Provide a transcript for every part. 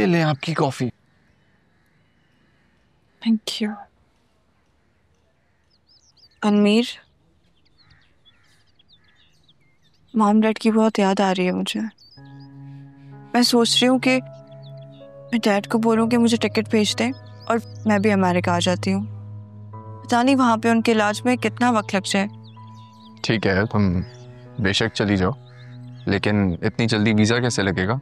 ये ले आपकी कॉफी। Thank you. अनमीर, मॉम डैड की बहुत याद आ रही है मुझे। मैं सोच रही हूँ कि मैं डैड को बोलूँ कि मुझे टिकट भेज दें और मैं भी अमेरिका आ जाती हूँ। पता नहीं वहाँ पे उनके इलाज में कितना वक्त लग जाए। ठीक है, तुम बेशक चली जाओ, लेकिन इतनी जल्दी वीजा कैसे लगेगा?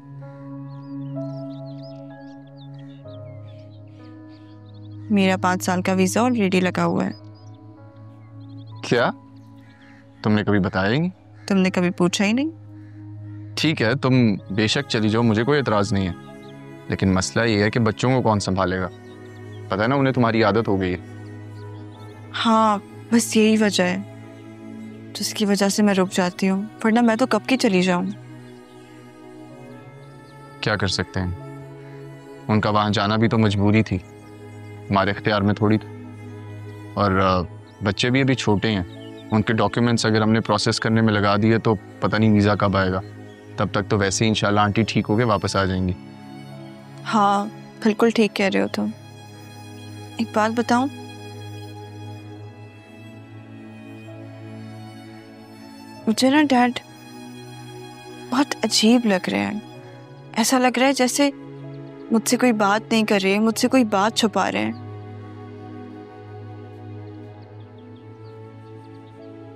मेरा 5 साल का वीजा ऑलरेडी लगा हुआ है। क्या? तुमने कभी बताया ही नहीं। तुमने कभी पूछा ही नहीं। ठीक है, तुम बेशक चली जाओ, मुझे कोई एतराज नहीं है, लेकिन मसला ये है कि बच्चों को कौन संभालेगा? पता है ना, उन्हें तुम्हारी आदत हो गई है। हाँ, बस यही वजह है जिसकी वजह से मैं रुक जाती हूँ, वरना मैं तो कब की चली जाऊँ। क्या कर सकते हैं, उनका वहां जाना भी तो मजबूरी थी, हमारे इख्तियार में थोड़ी थी। और बच्चे भी अभी छोटे हैं, उनके डॉक्यूमेंट्स अगर हमने प्रोसेस करने में लगा दिए तो पता नहीं वीज़ा कब आएगा। तब तक तो वैसे ही इंशाल्लाह आंटी ठीक होके वापस आ जाएंगी। हाँ, बिल्कुल ठीक कह रहे हो तुम। एक बात बताऊं, मुझे ना डैड बहुत अजीब लग रहे हैं। ऐसा लग रहा है जैसे मुझसे कोई बात नहीं कर रहे हैं, मुझसे कोई बात छुपा रहे हैं।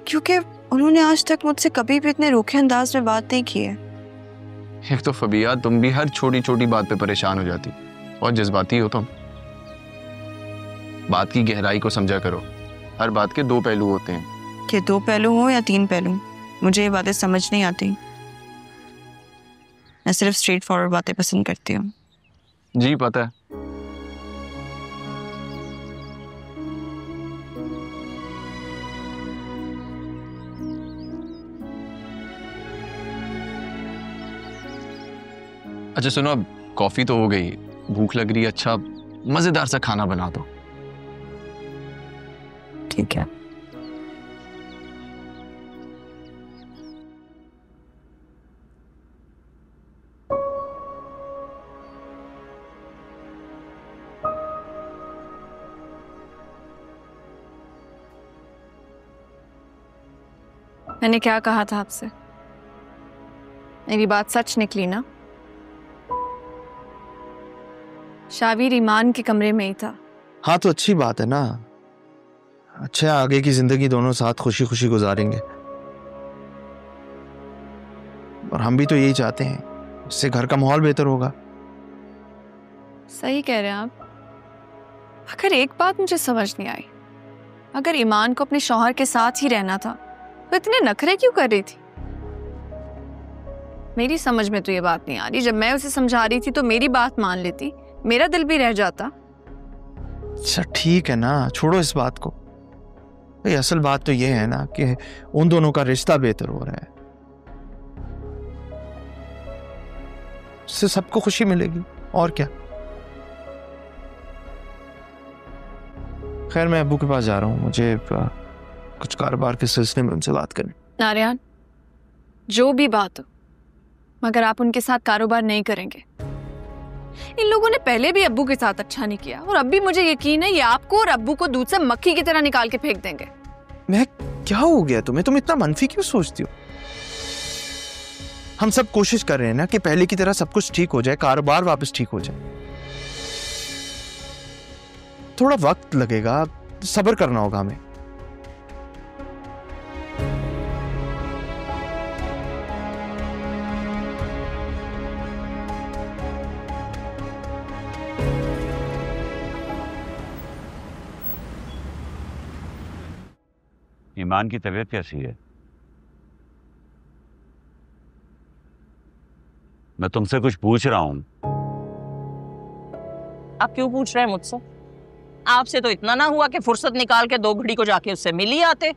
क्योंकि उन्होंने आज तक मुझसे कभी भी इतने रूखे अंदाज में बात नहीं की है। एक तो फबिया, तुम भी हर छोटी छोटी बात पे परेशान हो जाती और जज्बाती हो तुम। बात की गहराई को समझा करो, हर बात के 2 पहलू होते हैं। कि 2 पहलू हो या 3 पहलू, मुझे ये बातें समझ नहीं आती। मैं सिर्फ स्ट्रेट फॉरवर्ड बातें पसंद करती हूँ। जी पता है। अच्छा सुनो, अब कॉफी तो हो गई, भूख लग रही है, अच्छा मजेदार सा खाना बना दो। ठीक है। मैंने क्या कहा था आपसे? मेरी बात सच निकली ना? शावीर ईमान के कमरे में ही था। हाँ तो अच्छी बात है ना। अच्छा, आगे की जिंदगी दोनों साथ खुशी खुशी गुजारेंगे, और हम भी तो यही चाहते हैं, इससे घर का माहौल बेहतर होगा। सही कह रहे हैं आप। अगर एक बात मुझे समझ नहीं आई, अगर ईमान को अपने शौहर के साथ ही रहना था तो इतने नखरे क्यों कर रही थी? मेरी समझ में तो ये बात नहीं आ रही। जब मैं उसे समझा रही थी तो मेरी बात मान लेती, मेरा दिल भी रह जाता। अच्छा ठीक है ना, छोड़ो इस बात को। भाई असल बात तो ये है ना कि उन दोनों का रिश्ता बेहतर हो रहा है, इससे सबको खुशी मिलेगी और क्या। खैर मैं अब्बू के पास जा रहा हूँ, मुझे कुछ कारोबार के सिलसिले में उनसे बात करनी। नारियान, जो भी बात हो, मगर आप उनके साथ कारोबार नहीं करेंगे। इन लोगों ने पहले भी अब्बू के साथ अच्छा नहीं किया, और अब भी मुझे यकीन है ये आपको और अब्बू को दूध से मक्खी की तरह निकाल के फेंक देंगे। मैं क्या हो गया तुम्हें, तुम इतना मनफी क्यों सोचती हो? हम सब कोशिश कर रहे हैं ना कि पहले की तरह सब कुछ ठीक हो जाए, कारोबार वापस ठीक हो जाए। थोड़ा वक्त लगेगा, सब्र करना होगा हमें। ईमान की तबीयत कैसी है? मैं तुमसे कुछ पूछ रहा हूं। आप क्यों पूछ रहे हैं मुझसे? आपसे तो इतना ना हुआ कि फुर्सत निकाल के 2 घड़ी को जाके उससे मिल ही आते।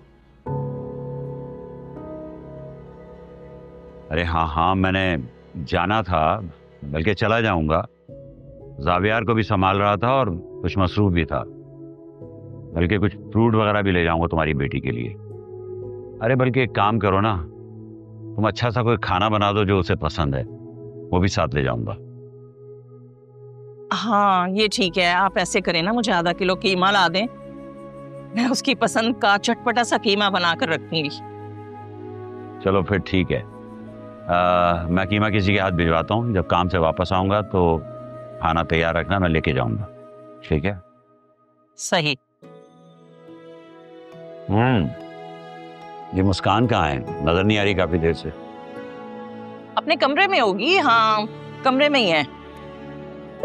अरे हाँ हाँ, मैंने जाना था, बल्कि चला जाऊंगा। जावियार को भी संभाल रहा था और कुछ मसरूफ भी था, बल्कि कुछ फ्रूट वगैरह भी ले जाऊंगा तुम्हारी बेटी के लिए। अरे बल्कि एक काम करो ना, तुम अच्छा सा कोई खाना बना दो जो उसे पसंद है, वो भी साथ ले जाऊंगा। हाँ ये ठीक है, आप ऐसे करें ना, मुझे आधा किलो कीमा ला दें, मैं उसकी पसंद का चटपटा सा कीमा बना कर रखूंगी। चलो फिर ठीक है, मैं कीमा किसी के हाथ भिजवाता हूँ, जब काम से वापस आऊँगा तो खाना तैयार रखना, मैं लेके जाऊँगा, ठीक है? सही। ये मुस्कान कहाँ है? नजर नहीं आ रही काफी देर से। अपने कमरे में होगी, हाँ कमरे में ही है।